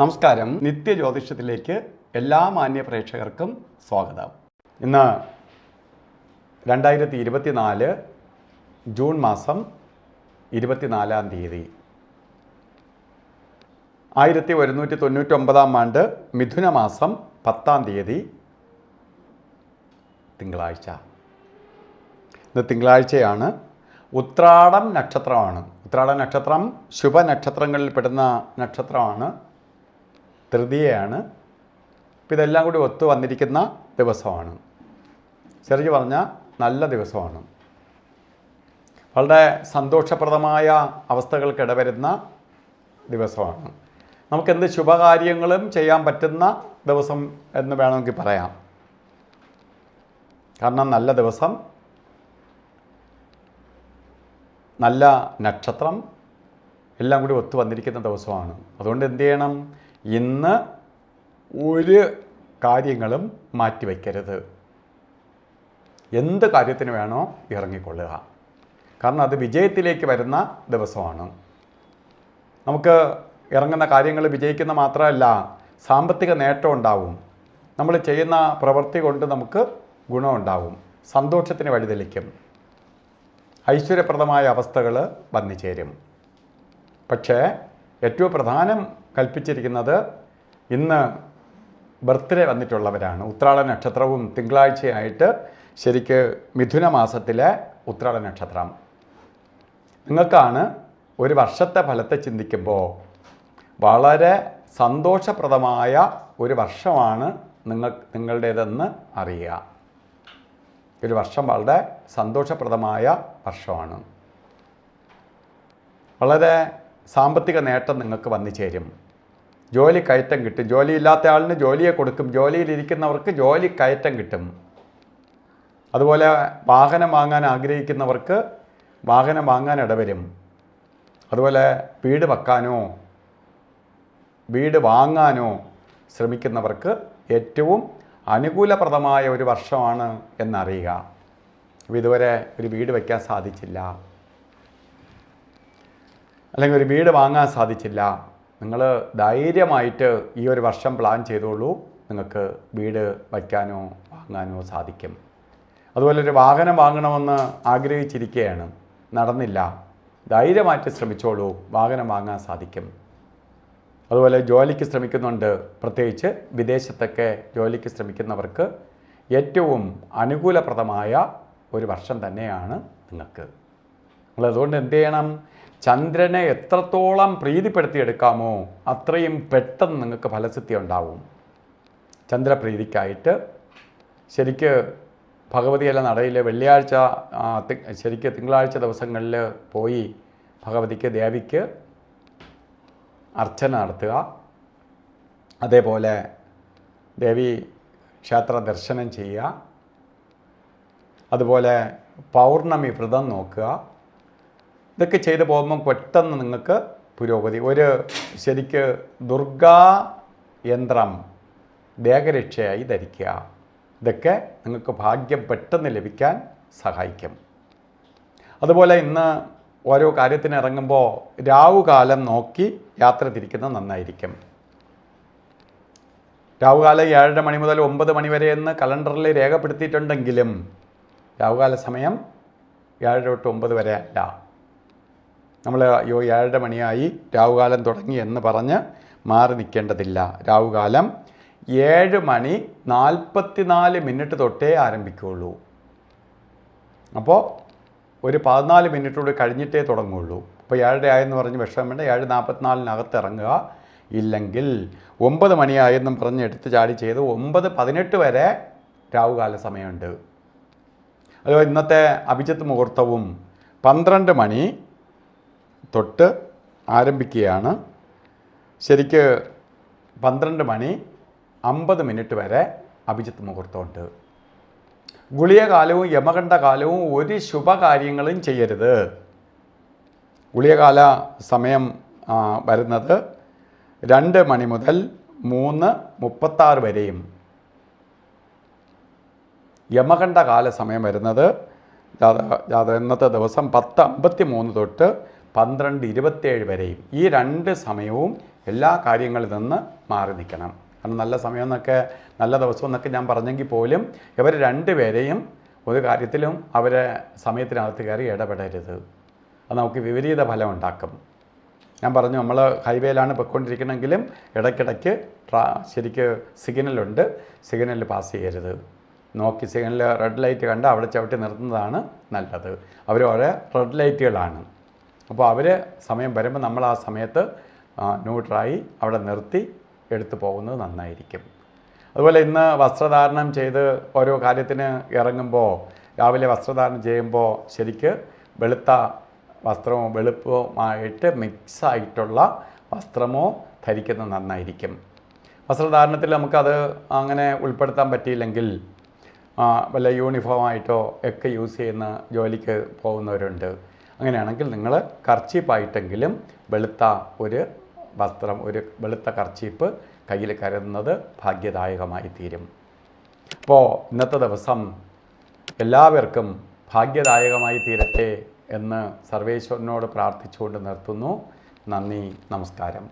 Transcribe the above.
നമസ്കാരം. നിത്യജ്യോതിഷത്തിലേക്ക് എല്ലാ മാന്യ പ്രേക്ഷകർക്കും സ്വാഗതം. ഇന്ന് 2024 ജൂൺ മാസം 24-ാം തീയതി 1199 ആണ്ട് മിഥുന മാസം 10-ാം തീയതി തിങ്കളാഴ്ച. ഇന്ന് തിങ്കളാഴ്ചയാണ്. ഉത്രാടം നക്ഷത്രമാണ്. ഉത്രാടം നക്ഷത്രം ശുഭനക്ഷത്രങ്ങളിൽ പെടുന്ന നക്ഷത്രമാണ്. തൃതീയയാണ്. ഇപ്പം ഇതെല്ലാം കൂടി ഒത്തു വന്നിരിക്കുന്ന ദിവസമാണ്. ശരിക്കും പറഞ്ഞാൽ നല്ല ദിവസമാണ്. വളരെ സന്തോഷപ്രദമായ അവസ്ഥകൾക്കിടവരുന്ന ദിവസമാണ്. നമുക്കെന്ത് ശുഭകാര്യങ്ങളും ചെയ്യാൻ പറ്റുന്ന ദിവസം എന്ന് വേണമെങ്കിൽ പറയാം. കാരണം നല്ല ദിവസം, നല്ല നക്ഷത്രം എല്ലാം കൂടി ഒത്തു വന്നിരിക്കുന്ന ദിവസമാണ്. അതുകൊണ്ട് എന്ത് ചെയ്യണം? ഇന്ന് ഒരു കാര്യങ്ങളും മാറ്റിവെക്കരുത്. എന്ത് കാര്യത്തിന് വേണോ ഇറങ്ങിക്കൊള്ളുക. കാരണം അത് വിജയത്തിലേക്ക് വരുന്ന ദിവസമാണ്. നമുക്ക് ഇറങ്ങുന്ന കാര്യങ്ങൾ വിജയിക്കുന്ന മാത്രമല്ല, സാമ്പത്തിക നേട്ടം ഉണ്ടാവും. നമ്മൾ ചെയ്യുന്ന പ്രവൃത്തി കൊണ്ട് നമുക്ക് ഗുണമുണ്ടാവും. സന്തോഷത്തിന് വഴിതെളിക്കും. ഐശ്വര്യപ്രദമായ അവസ്ഥകൾ വന്നു ചേരും. പക്ഷേ ഏറ്റവും പ്രധാനം കൽപ്പിച്ചിരിക്കുന്നത് ഇന്ന് ബർത്ത്ഡേ വന്നിട്ടുള്ളവരാണ്. ഉത്രാട നക്ഷത്രവും തിങ്കളാഴ്ചയായിട്ട് ശരിക്ക് മിഥുന മാസത്തിലെ ഉത്രാട നക്ഷത്രം. നിങ്ങൾക്കാണ് ഒരു വർഷത്തെ ഫലത്തെ ചിന്തിക്കുമ്പോൾ വളരെ സന്തോഷപ്രദമായ ഒരു വർഷമാണ് നിങ്ങളുടേതെന്ന് അറിയുക. ഒരു വർഷം വളരെ സന്തോഷപ്രദമായ വർഷമാണ്. വളരെ സാമ്പത്തിക നേട്ടം നിങ്ങൾക്ക് വന്നു ചേരും. ജോലി കയറ്റം കിട്ടും. ജോലിയില്ലാത്ത ആളിന് ജോലിയെ കൊടുക്കും. ജോലിയിലിരിക്കുന്നവർക്ക് ജോലി കയറ്റം കിട്ടും. അതുപോലെ വാഹനം വാങ്ങാൻ ആഗ്രഹിക്കുന്നവർക്ക് വാഹനം വാങ്ങാൻ ഇടവരും. അതുപോലെ വീട് വെക്കാനോ വീട് വാങ്ങാനോ ശ്രമിക്കുന്നവർക്ക് ഏറ്റവും അനുകൂലപ്രദമായ ഒരു വർഷമാണ് എന്നറിയുക. അപ്പോൾ ഇതുവരെ ഒരു വീട് വയ്ക്കാൻ സാധിച്ചില്ല, അല്ലെങ്കിൽ ഒരു വീട് വാങ്ങാൻ സാധിച്ചില്ല, നിങ്ങൾ ധൈര്യമായിട്ട് ഈ ഒരു വർഷം പ്ലാൻ ചെയ്തോളൂ. നിങ്ങൾക്ക് വീട് വയ്ക്കാനോ വാങ്ങാനോ സാധിക്കും. അതുപോലെ ഒരു വാഹനം വാങ്ങണമെന്ന് ആഗ്രഹിച്ചിരിക്കുകയാണ്, നടന്നില്ല, ധൈര്യമായിട്ട് ശ്രമിച്ചോളൂ, വാഹനം വാങ്ങാൻ സാധിക്കും. അതുപോലെ ജോലിക്ക് ശ്രമിക്കുന്നുണ്ട്, പ്രത്യേകിച്ച് വിദേശത്തൊക്കെ ജോലിക്ക് ശ്രമിക്കുന്നവർക്ക് ഏറ്റവും അനുകൂലപ്രദമായ ഒരു വർഷം തന്നെയാണ് നിങ്ങൾക്ക്. അതുകൊണ്ട് എന്ത് ചെയ്യണം? ചന്ദ്രനെ എത്രത്തോളം പ്രീതിപ്പെടുത്തിയെടുക്കാമോ അത്രയും പെട്ടെന്ന് നിങ്ങൾക്ക് ഫലസിദ്ധി ഉണ്ടാവും. ചന്ദ്രപ്രീതിക്കായിട്ട് ശരിക്ക് ഭഗവതിയുടെ നടയിൽ വെള്ളിയാഴ്ച ശരിക്ക് തിങ്കളാഴ്ച ദിവസങ്ങളിൽ പോയി ഭഗവതിക്ക് ദേവിക്ക് അർച്ചന നടത്തുക. അതേപോലെ ദേവി ക്ഷേത്ര ദർശനം ചെയ്യുക. അതുപോലെ പൗർണമി വ്രതം നോക്കുക. ഇതൊക്കെ ചെയ്തു പോകുമ്പോൾ പെട്ടെന്ന് നിങ്ങൾക്ക് പുരോഗതി. ഒരു ശരിക്ക് ദുർഗാ യന്ത്രം ദേഹരക്ഷയായി ധരിക്കുക. ഇതൊക്കെ നിങ്ങൾക്ക് ഭാഗ്യം പെട്ടെന്ന് ലഭിക്കാൻ സഹായിക്കും. അതുപോലെ ഇന്ന് ഓരോ കാര്യത്തിന് ഇറങ്ങുമ്പോൾ രാവുകാലം നോക്കി യാത്ര തിരിക്കുന്നത് നന്നായിരിക്കും. രാവുകാലം 7:30 മണി മുതൽ 9 മണി വരെ എന്ന് കലണ്ടറിൽ രേഖപ്പെടുത്തിയിട്ടുണ്ടെങ്കിലും രാവുകാല സമയം 7 തൊട്ട് 9 വരെ അല്ല. നമ്മൾ 7:30 മണിയായി രാവുകാലം തുടങ്ങി എന്ന് പറഞ്ഞ് മാറി നിൽക്കേണ്ടതില്ല. രാവുകാലം 7:44 തൊട്ടേ ആരംഭിക്കുകയുള്ളൂ. അപ്പോൾ ഒരു 14 മിനിറ്റോട് കഴിഞ്ഞിട്ടേ തുടങ്ങുള്ളൂ. അപ്പോൾ 7:30 ആയെന്ന് പറഞ്ഞ് വിഷമം വേണ്ട. 7:44 ഇറങ്ങുക. ഇല്ലെങ്കിൽ 9 മണിയായെന്നും പറഞ്ഞ് എടുത്ത് ചാടി ചെയ്ത് 9:18 വരെ രാവുകാല സമയമുണ്ട്. അതുപോലെ ഇന്നത്തെ അഭിജിത്ത് മുഹൂർത്തവും 12 മണി തൊട്ട് ആരംഭിക്കുകയാണ്. ശരിക്ക് 12:50 വരെ അഭിജിത്ത് മുഹൂർത്തമുണ്ട്. ഗുളികകാലവും യമകണ്ഠകാലവും ഒരു ശുഭകാര്യങ്ങളും ചെയ്യരുത്. ഗുളികകാല സമയം വരുന്നത് 2 മണി മുതൽ 3:36 വരെയും യമകണ്ഠകാല സമയം വരുന്നത് ഇന്നത്തെ ദിവസം 10:53 തൊട്ട് 12:27 വരെയും. ഈ രണ്ട് സമയവും എല്ലാ കാര്യങ്ങളിൽ നിന്ന് മാറി നിൽക്കണം. കാരണം നല്ല സമയം എന്നൊക്കെ നല്ല ദിവസം എന്നൊക്കെ ഞാൻ പറഞ്ഞെങ്കിൽ പോലും ഇവർ രണ്ടുപേരെയും ഒരു കാര്യത്തിലും അവരെ സമയത്തിനകത്ത് കയറി ഇടപെടരുത്. അത് നമുക്ക് വിപരീത ഫലം ഉണ്ടാക്കും. ഞാൻ പറഞ്ഞു, നമ്മൾ ഹൈവേയിലാണ് പൊയ്ക്കൊണ്ടിരിക്കണമെങ്കിലും ഇടയ്ക്കിടയ്ക്ക് ശരിക്ക് സിഗ്നലുണ്ട്, സിഗ്നൽ പാസ് ചെയ്യരുത്. നോക്കി സിഗ്നൽ റെഡ് ലൈറ്റ് കണ്ട് അവിടെ ചവിട്ടി നിർത്തുന്നതാണ് നല്ലത്. അവർ ഓരോ റെഡ് ലൈറ്റുകളാണ്. അപ്പോൾ അവർ സമയം വരുമ്പോൾ നമ്മൾ ആ സമയത്ത് ന്യൂട്രായി അവിടെ നിർത്തി എടുത്തു പോകുന്നത് നന്നായിരിക്കും. അതുപോലെ ഇന്ന് വസ്ത്രധാരണം ചെയ്ത് ഓരോ കാര്യത്തിന് ഇറങ്ങുമ്പോൾ, രാവിലെ വസ്ത്രധാരണം ചെയ്യുമ്പോൾ ശരിക്ക് വെളുത്ത വസ്ത്രമോ വെളുപ്പമായിട്ട് മിക്സായിട്ടുള്ള വസ്ത്രമോ ധരിക്കുന്നത് നന്നായിരിക്കും. വസ്ത്രധാരണത്തിൽ നമുക്കത് അങ്ങനെ ഉൾപ്പെടുത്താൻ പറ്റിയില്ലെങ്കിൽ വല്ല യൂണിഫോമായിട്ടോ ഒക്കെ യൂസ് ചെയ്യുന്ന ജോലിക്ക് പോകുന്നവരുണ്ട്. അങ്ങനെയാണെങ്കിൽ നിങ്ങൾ കർച്ചീപ്പായിട്ടെങ്കിലും വെളുത്ത ഒരു വസ്ത്രം, ഒരു വെളുത്ത കർച്ചീപ്പ് കയ്യിൽ കരുതുന്നത് ഭാഗ്യദായകമായി തീരും. അപ്പോൾ ഇന്നത്തെ ദിവസം എല്ലാവർക്കും ഭാഗ്യദായകമായി തീരട്ടെ എന്ന് സർവേശ്വരനോട് പ്രാർത്ഥിച്ചുകൊണ്ട് നിർത്തുന്നു. നന്ദി, നമസ്കാരം.